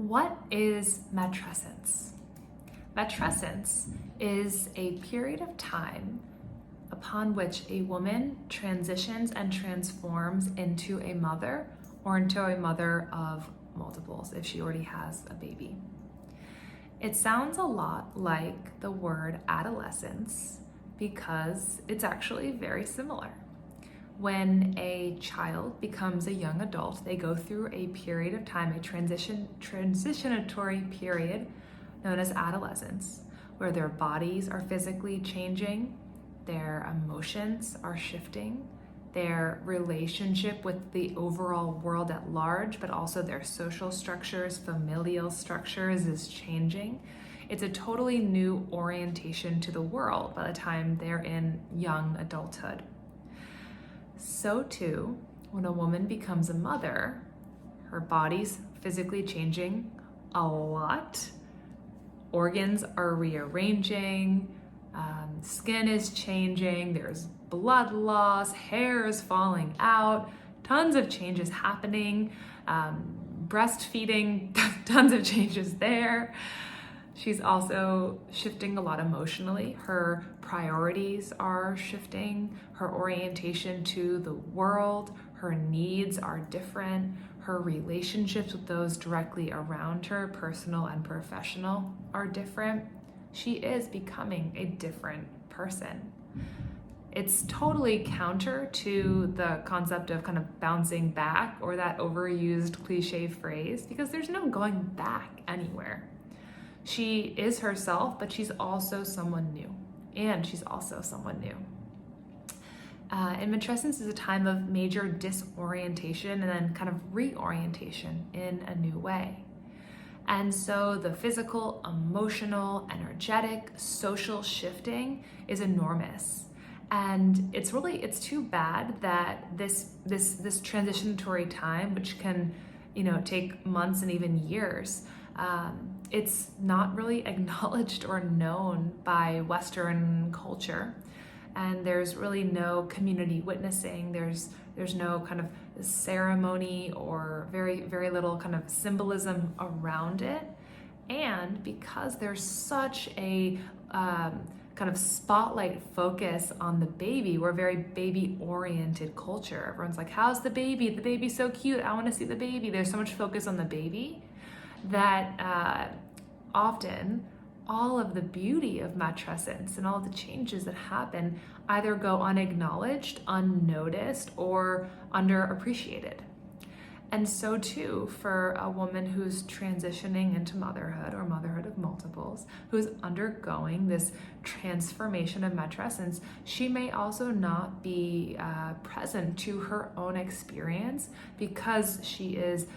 What is matrescence? Matrescence is a period of time upon which a woman transitions and transforms into a mother or into a mother of multiples if she already has a baby. It sounds a lot like the word adolescence because it's actually very similar. When a child becomes a young adult, they go through a period of time, a transitionatory period known as adolescence, where their bodies are physically changing, their emotions are shifting, their relationship with the overall world at large, but also their social structures, familial structures is changing. It's a totally new orientation to the world by the time they're in young adulthood. So too, when a woman becomes a mother, her body's physically changing a lot. Organs are rearranging, skin is changing, there's blood loss, hair is falling out, tons of changes happening, breastfeeding, tons of changes there. She's also shifting a lot emotionally. Her priorities are shifting, her orientation to the world, her needs are different, her relationships with those directly around her, personal and professional, are different. She is becoming a different person. It's totally counter to the concept of kind of bouncing back or that overused cliche phrase because there's no going back anywhere. She is herself, but she's also someone new, and she's also someone new. And matrescence is a time of major disorientation and then kind of reorientation in a new way. And so the physical, emotional, energetic, social shifting is enormous. And it's too bad that this transitionatory time, which can, take months and even years, it's not really acknowledged or known by Western culture. And there's really no community witnessing. There's no kind of ceremony or very, very little kind of symbolism around it. And because there's such a kind of spotlight focus on the baby, we're a very baby-oriented culture. Everyone's like, how's the baby? The baby's so cute. I want to see the baby. There's so much focus on the baby that often all of the beauty of matrescence and all of the changes that happen either go unacknowledged, unnoticed, or underappreciated. And so too for a woman who's transitioning into motherhood or motherhood of multiples, who's undergoing this transformation of matrescence, she may also not be present to her own experience because she is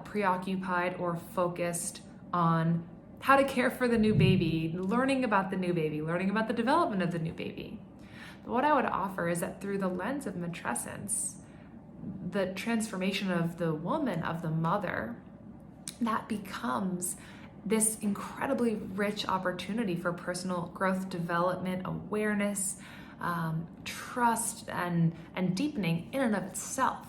preoccupied or focused on how to care for the new baby, learning about the new baby, learning about the development of the new baby. But what I would offer is that through the lens of matrescence, the transformation of the woman, of the mother, that becomes this incredibly rich opportunity for personal growth, development, awareness, trust, and deepening in and of itself.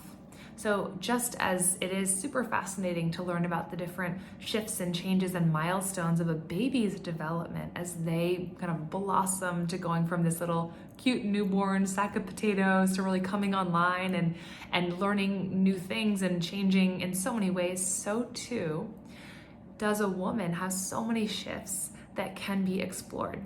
So just as it is super fascinating to learn about the different shifts and changes and milestones of a baby's development as they kind of blossom to going from this little cute newborn sack of potatoes to really coming online and learning new things and changing in so many ways, so too does a woman have so many shifts that can be explored.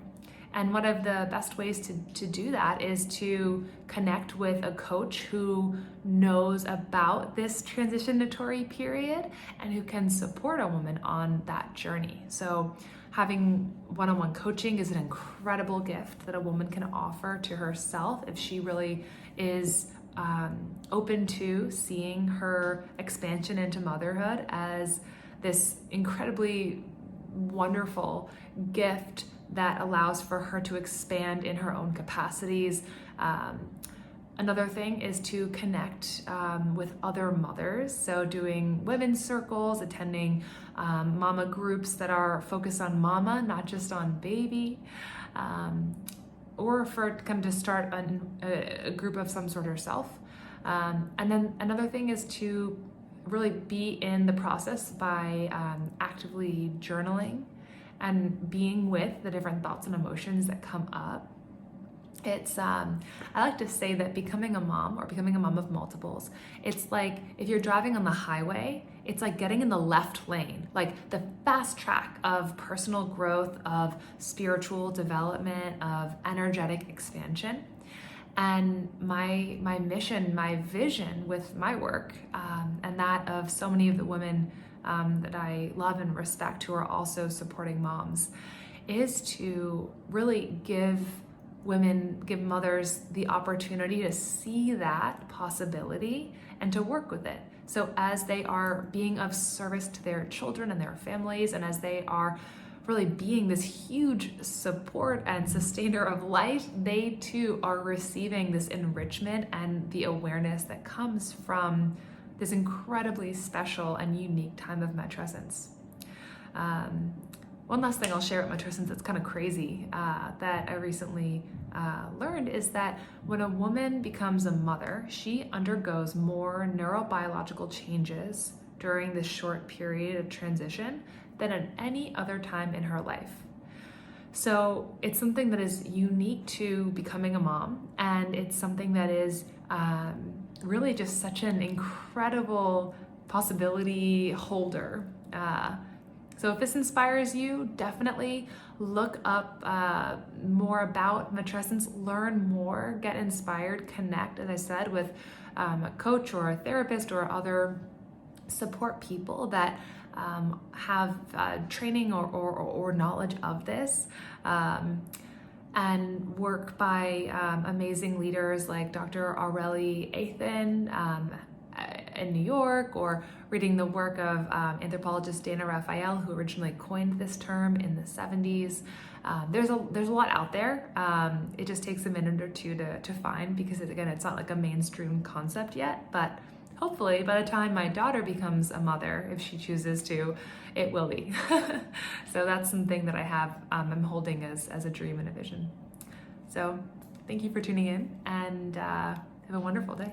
And one of the best ways to do that is to connect with a coach who knows about this transitionatory period and who can support a woman on that journey. So having one-on-one coaching is an incredible gift that a woman can offer to herself if she really is open to seeing her expansion into motherhood as this incredibly wonderful gift that allows for her to expand in her own capacities. Another thing is to connect with other mothers. So doing women's circles, attending mama groups that are focused on mama, not just on baby, or for come to start a group of some sort herself. And then another thing is to really be in the process by actively journaling and being with the different thoughts and emotions that come up. It's I like to say that becoming a mom, or becoming a mom of multiples, it's like if you're driving on the highway, it's like getting in the left lane, like the fast track of personal growth, of spiritual development, of energetic expansion. And my mission, my vision with my work, and that of so many of the women that I love and respect who are also supporting moms, is to really give mothers the opportunity to see that possibility and to work with it. So as they are being of service to their children and their families, and as they are really being this huge support and sustainer of life, they too are receiving this enrichment and the awareness that comes from this incredibly special and unique time of matrescence. One last thing I'll share at Matrescence that's kind of crazy that I recently learned is that when a woman becomes a mother, she undergoes more neurobiological changes during this short period of transition than at any other time in her life. So it's something that is unique to becoming a mom, and it's something that is really just such an incredible possibility holder. So if this inspires you, definitely look up more about Matrescence, learn more, get inspired, connect, as I said, with a coach or a therapist or other support people that have training or knowledge of this, and work by amazing leaders like Dr. Aurelie Athan in New York, or reading the work of anthropologist Dana Raphael, who originally coined this term in the 70s. There's a lot out there. It just takes a minute or two to find, because it's not like a mainstream concept yet, but hopefully by the time my daughter becomes a mother, if she chooses to, it will be. So that's something that I have, I'm holding as a dream and a vision. So thank you for tuning in, and have a wonderful day.